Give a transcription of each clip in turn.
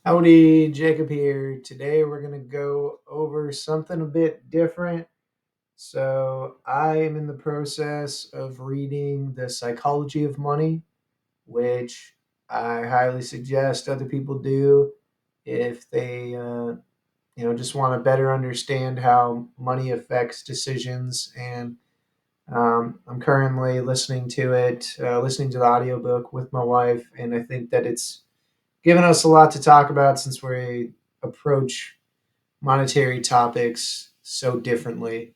Howdy, Jacob here. Today we're going to go over something a bit different. So, I am in the process of reading The Psychology of Money, which I highly suggest other people do if they just want to better understand how money affects decisions. And I'm currently listening to it, listening to the audiobook with my wife, and I think that it's given us a lot to talk about since we approach monetary topics so differently.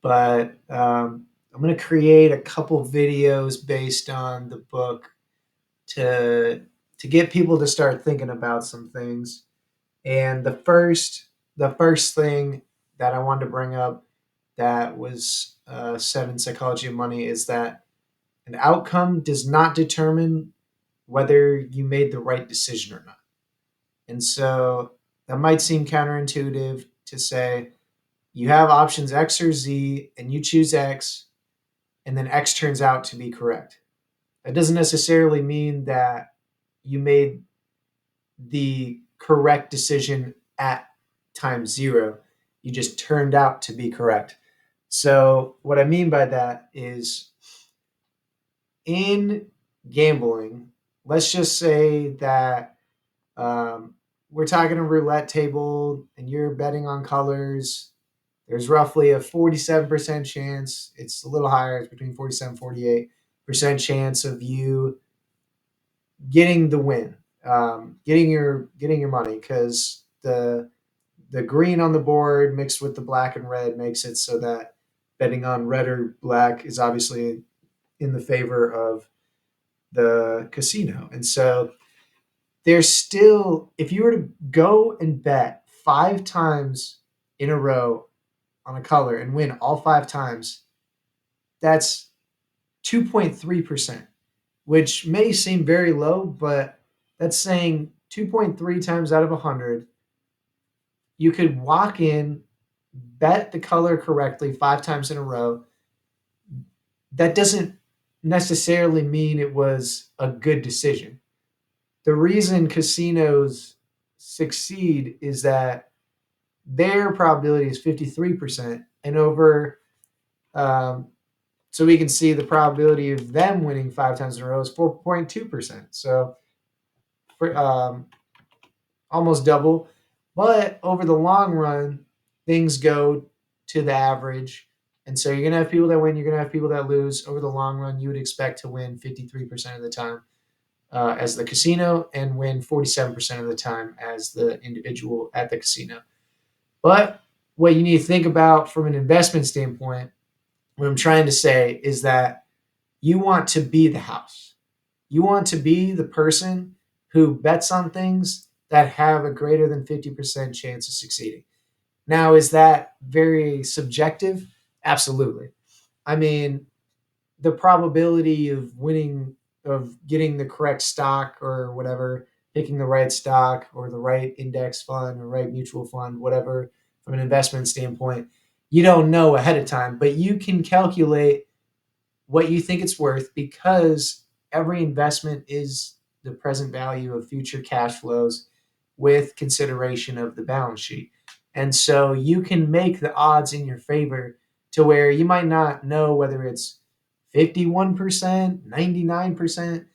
But I'm going to create a couple videos based on the book to to get people to start thinking about some things. And the first thing that I wanted to bring up that was said in Psychology of Money is that an outcome does not determine whether you made the right decision or not. And so that might seem counterintuitive to say you have options X or Z and you choose X and then X turns out to be correct. That doesn't necessarily mean that you made the correct decision at time zero. You just turned out to be correct. So, what I mean by that is in gambling, let's just say that we're talking a roulette table and you're betting on colors. There's roughly a 47% chance, it's a little higher, it's between 47 and 48% chance of you getting the win, getting your money because the green on the board mixed with the black and red makes it so that betting on red or black is obviously in the favor of the casino. And so there's still, if you were to go and bet 5 times in a row on a color and win all 5 times, that's 2.3%, which may seem very low, but that's saying 2.3 times out of 100, you could walk in, bet the color correctly 5 times in a row. That doesn't necessarily mean it was a good decision. The reason casinos succeed is that their probability is 53%, and over um, so we can see the probability of them winning 5 times in a row is 4.2%. So for, almost double. But over the long run, things go to the average. And so you're going to have people that win, you're going to have people that lose. Over the long run, you would expect to win 53% of the time as the casino and win 47% of the time as the individual at the casino. But what you need to think about from an investment standpoint, what I'm trying to say is that you want to be the house. You want to be the person who bets on things that have a greater than 50% chance of succeeding. Now, is that very subjective? Absolutely. I mean, the probability of winning, of getting the correct stock or whatever, picking the right stock or the right index fund or right mutual fund, whatever, from an investment standpoint, you don't know ahead of time, but you can calculate what you think it's worth because every investment is the present value of future cash flows with consideration of the balance sheet. And so you can make the odds in your favor to where you might not know whether it's 51%, 99%,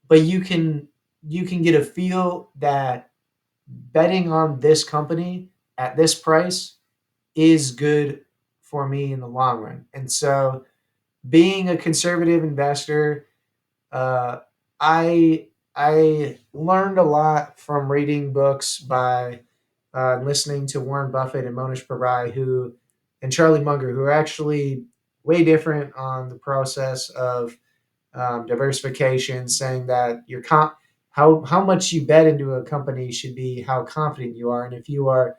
but you can get a feel that betting on this company at this price is good for me in the long run. And so being a conservative investor, uh, I I learned a lot from reading books by listening to Warren Buffett and Monish Pabrai, who and Charlie Munger, who are actually way different on the process of diversification, saying that how much you bet into a company should be how confident you are, and if you are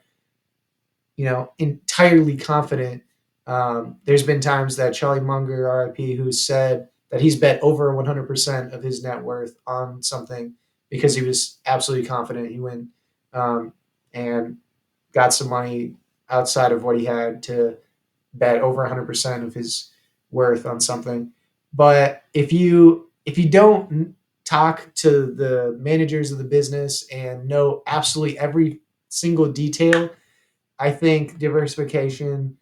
entirely confident. There's been times that Charlie Munger, RIP, who said that he's bet over 100% of his net worth on something because he was absolutely confident he win, and got some money outside of what he had to bet over 100% of his worth on something. But if you don't talk to the managers of the business and know absolutely every single detail, I think diversification,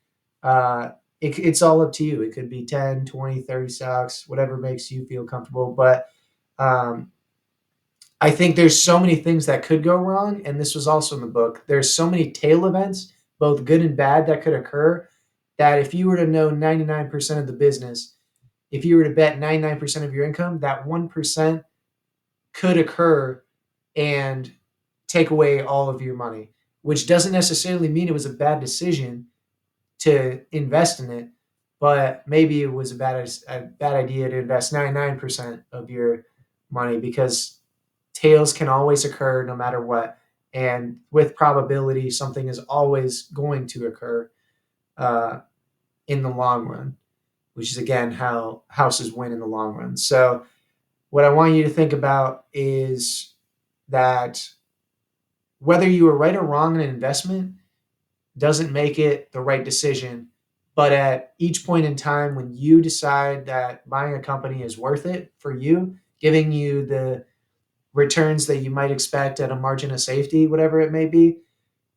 it's all up to you. It could be 10, 20, 30 stocks, whatever makes you feel comfortable. But um, I think there's so many things that could go wrong. And this was also in the book. There's so many tail events, both good and bad, that could occur that if you were to know 99% of the business, if you were to bet 99% of your income, that 1% could occur and take away all of your money, which doesn't necessarily mean it was a bad decision to invest in it, but maybe it was a bad idea to invest 99% of your money because tails can always occur no matter what. And with probability, something is always going to occur uh, in the long run, which is again how houses win in the long run. So, what I want you to think about is that whether you were right or wrong in an investment doesn't make it the right decision. But at each point in time, when you decide that buying a company is worth it for you, giving you the returns that you might expect at a margin of safety, whatever it may be,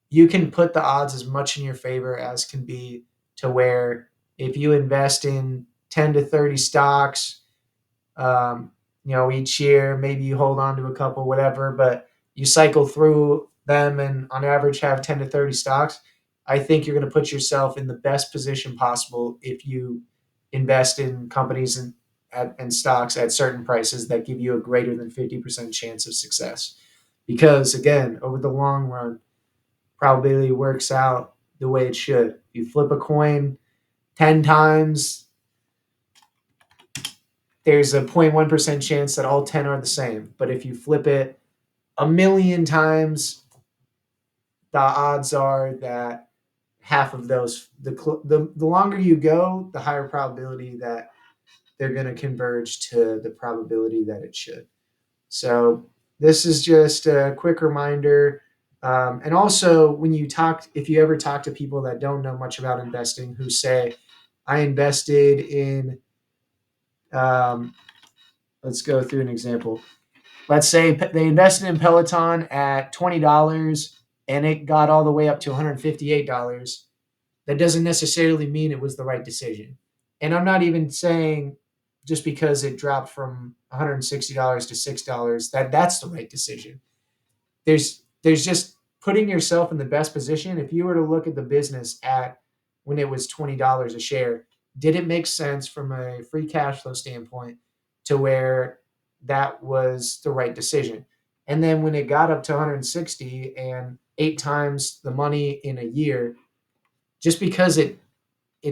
you can put the odds as much in your favor as can be to where if you invest in 10 to 30 stocks, um, each year, maybe you hold on to a couple, whatever, but you cycle through them and on average have 10 to 30 stocks. I think you're going to put yourself in the best position possible if you invest in companies and stocks at certain prices that give you a greater than 50% chance of success. Because again, over the long run, probability works out the way it should. You flip a coin 10 times, there's a 0.1% chance that all 10 are the same. But if you flip it a million times, the odds are that half of those, the longer you go, the higher probability that they're going to converge to the probability that it should. So this is just a quick reminder. And also, when you talk, if you ever talk to people that don't know much about investing, who say, I invested in, um, let's go through an example. Let's say they invested in Peloton at $20 and it got all the way up to $158. That doesn't necessarily mean it was the right decision. And I'm not even saying just because it dropped from $160 to $6 that's the right decision. There's just putting yourself in the best position. If you were to look at the business at when it was $20 a share, did it make sense from a free cash flow standpoint to where that was the right decision? And then when it got up to 160 and 8 times the money in a year, just because it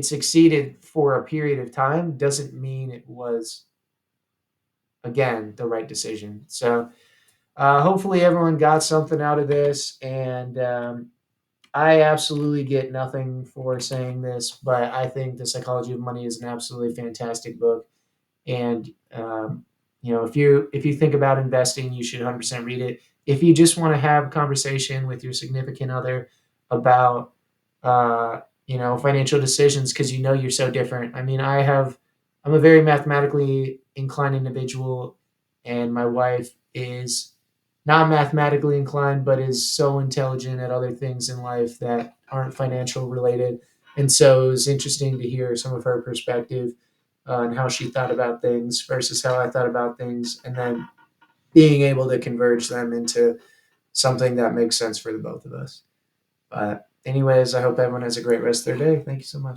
succeeded for a period of time doesn't mean it was again the right decision. So hopefully everyone got something out of this, and I absolutely get nothing for saying this, but I think The Psychology of Money is an absolutely fantastic book. And if you think about investing, you should 100% read it. If you just want to have a conversation with your significant other about financial decisions because you're so different. I mean, I'm a very mathematically inclined individual, and my wife is not mathematically inclined, but is so intelligent at other things in life that aren't financial related. And so it was interesting to hear some of her perspective and how she thought about things versus how I thought about things, and then being able to converge them into something that makes sense for the both of us. But, anyways, I hope everyone has a great rest of their day. Thank you so much.